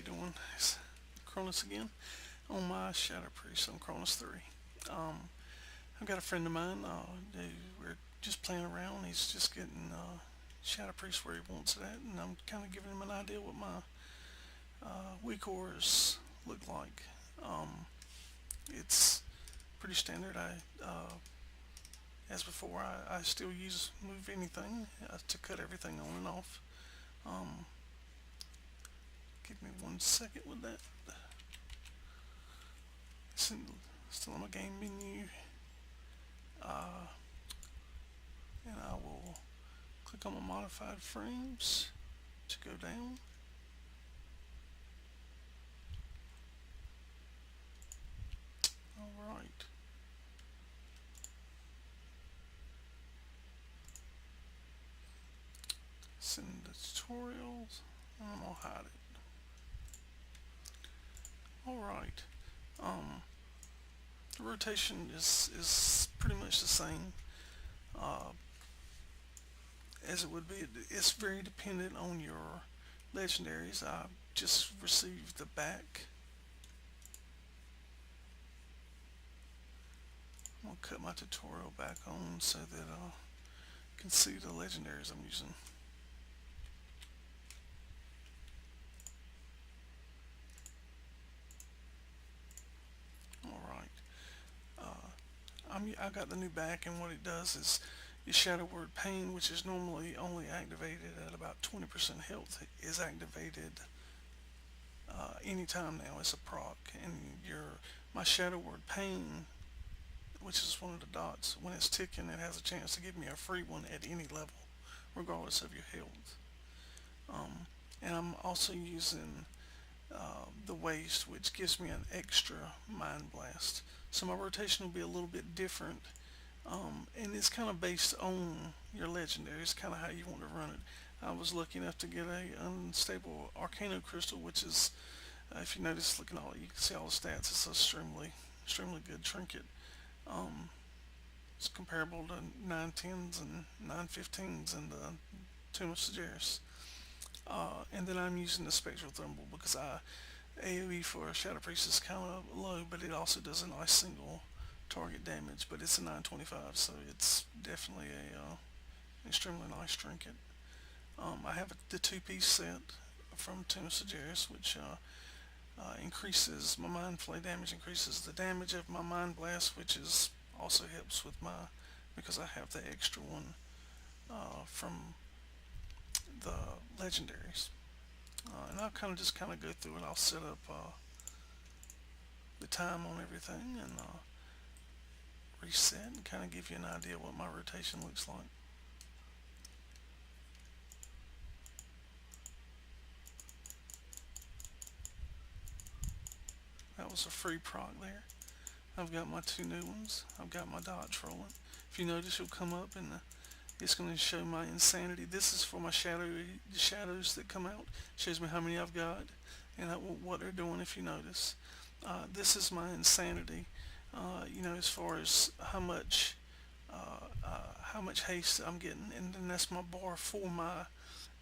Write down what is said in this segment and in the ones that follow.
you doing? It's Cronus again on my Shadow Priest on Cronus 3. I've got a friend of mine. We're just playing around. He's just getting Shadow Priest where he wants it at, and I'm kind of giving him an idea what my weak ores look like. It's pretty standard. As before, I still use move anything to cut everything on and off. Um, Give me 1 second with that. Still on my game menu, uh, and I will click on my modified frames to go down. All right. Send the tutorials. I'm gonna hide it. All right. The rotation is pretty much the same uh, as it would be. It's very dependent on your legendaries. I just received the back. I'm gonna cut my tutorial back on so that I can see the legendaries I'm using. All right. I got the new back, and what it does is your Shadow Word Pain, which is normally only activated at about 20% health, is activated anytime now. It's a proc, and my Shadow Word Pain, which is one of the dots, when it's ticking, it has a chance to give me a free one at any level, regardless of your health. And I'm also using the waste, which gives me an extra mind blast. So my rotation will be a little bit different, and it's kind of based on your legendary. It's kind of how you want to run it. I was lucky enough to get a unstable Arcano crystal, which is, if you notice, looking all, you can see all the stats. It's extremely good trinket. It's comparable to 910s and 915s in the Tomb of Segeris. And then I'm using the Spectral Thimble because AoE for a Shadow Priest is kind of low, but it also does a nice single target damage. But it's a 925, so it's definitely a extremely nice trinket. I have the two-piece set from Tomb of Segeris, which increases my Mind Flay damage, increases the damage of my Mind Blast, which is also helps with because I have the extra one from the legendaries. And I'll kind of go through it. I'll set up the time on everything and reset and kind of give you an idea what my rotation looks like. That was a free proc there. I've got my two new ones. I've got my dots rolling. If you notice, you'll come up and it's going to show my insanity. This is for my shadows that come out. It shows me how many I've got and what they're doing. If you notice, this is my insanity. As far as how much haste I'm getting, and then that's my bar for my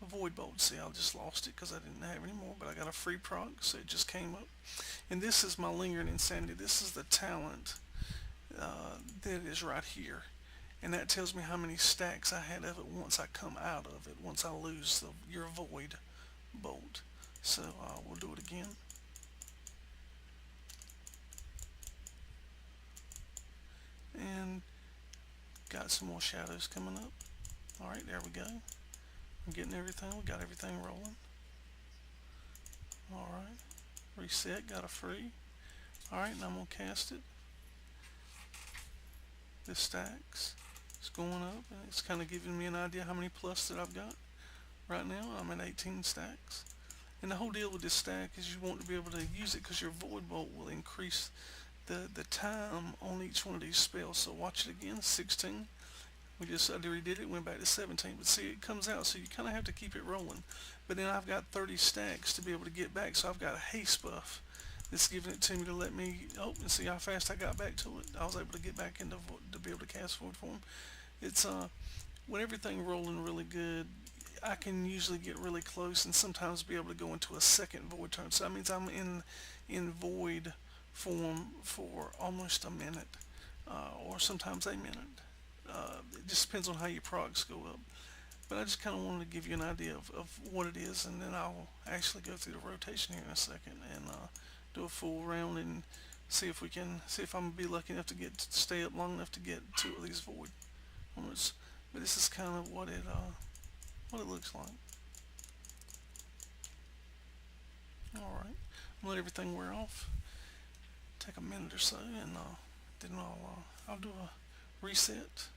void bolt. See, I just lost it because I didn't have any more, but I got a free proc, so it just came up. And this is my lingering insanity. This is the talent that is right here. And that tells me how many stacks I had of it once I come out of it, once I lose your void bolt. So we'll do it again. And got some more shadows coming up. Alright, there we go. I'm getting everything. We got everything rolling. Alright. Reset, got a free. Alright, and I'm going to cast it. The stacks. It's going up, and it's kind of giving me an idea how many plus that I've got. Right now, I'm at 18 stacks. And the whole deal with this stack is you want to be able to use it because your Void Bolt will increase the time on each one of these spells. So watch it again, 16. I redid it, went back to 17. But see, it comes out, so you kind of have to keep it rolling. But then I've got 30 stacks to be able to get back, so I've got a haste buff. It's giving it to me to let me, and see how fast I got back to it. I was able to get back into to be able to cast Void Form. It's when everything rolling really good, I can usually get really close and sometimes be able to go into a second void turn. So that means I'm in void form for almost a minute, or sometimes a minute. It just depends on how your procs go up. But I just kind of wanted to give you an idea of what it is, and then I'll actually go through the rotation here in a second and do a full round and see if I'm gonna be lucky enough to stay up long enough to get two of these void moments. But this is kind of what it looks like. All right, let everything wear off. Take a minute or so, and then I'll do a reset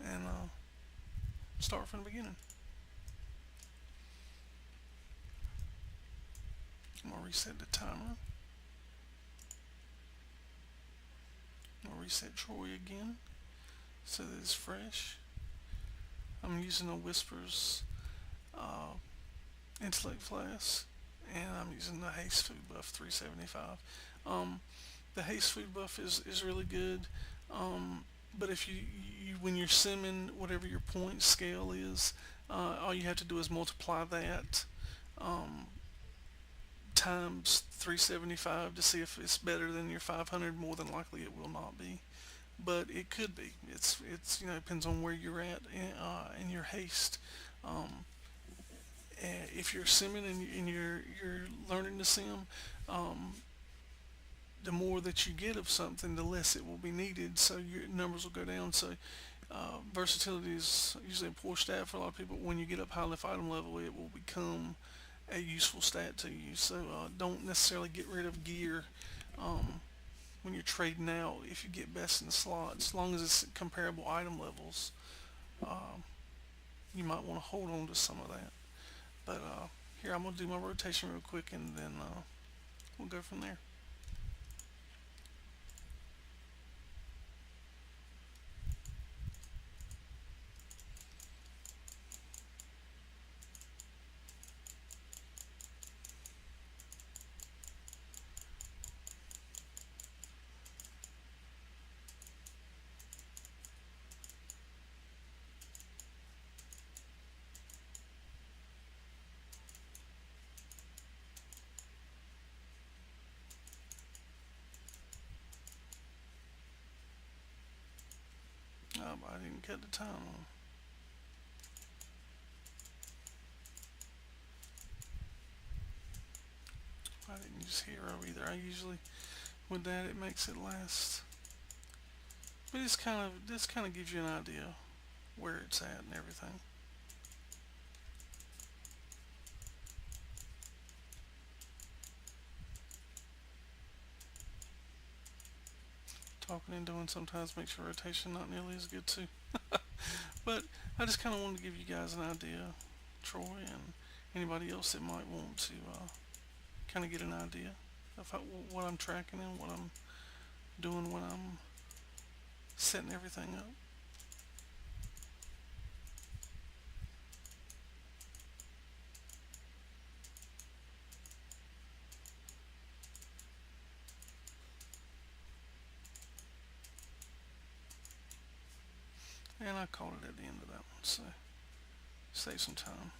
and start from the beginning. I'm gonna reset the timer. I'm gonna reset Troy again so that it's fresh. I'm using a Whispers uh, intellect flask, and I'm using the haste food buff 375. The haste food buff is really good, but if you when you're simming whatever your point scale is, all you have to do is multiply that times 375 to see if it's better than your 500. More than likely it will not be, but it could be. It's depends on where you're at in your haste. Um, if you're simming and you're learning to sim, um, the more that you get of something, the less it will be needed. So your numbers will go down. So versatility is usually a poor stat for a lot of people. When you get up high enough item level, it will become a useful stat to you. So don't necessarily get rid of gear um, when you're trading out. If you get best in the slots, as long as it's comparable item levels, um, you might want to hold on to some of that. But here, I'm gonna do my rotation real quick, and then we'll go from there. I didn't cut the time on. I didn't use hero either. I usually, with that, it makes it last. But this kind of gives you an idea where it's at and everything. Talking and doing sometimes makes your rotation not nearly as good too. But I just kind of wanted to give you guys an idea, Troy, and anybody else that might want to kind of get an idea of what I'm tracking and what I'm doing when I'm setting everything up. And I called it at the end of that one, so save some time.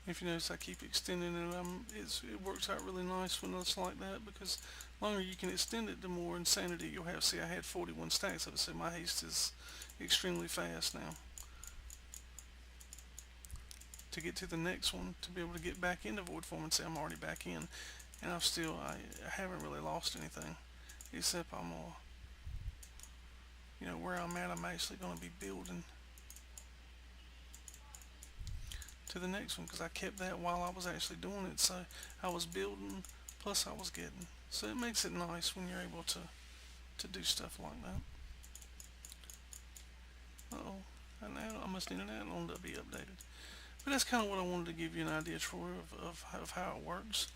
If you notice, I keep extending it. It works out really nice when it's like that, because the longer you can extend it, the more insanity you'll have. See, I had 41 stacks of it, so my haste is extremely fast now. To get to the next one, to be able to get back into void form and say I'm already back in, and I haven't really lost anything, except where I'm at, I'm actually going to be building to the next one because I kept that while I was actually doing it. So I was building, plus I was getting. So it makes it nice when you're able to do stuff like that. Uh-oh. And now I must need an add-on to be updated. But that's kind of what I wanted to give you an idea, Troy, of how it works.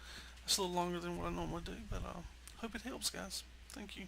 It's a little longer than what I normally do, but hope it helps, guys. Thank you.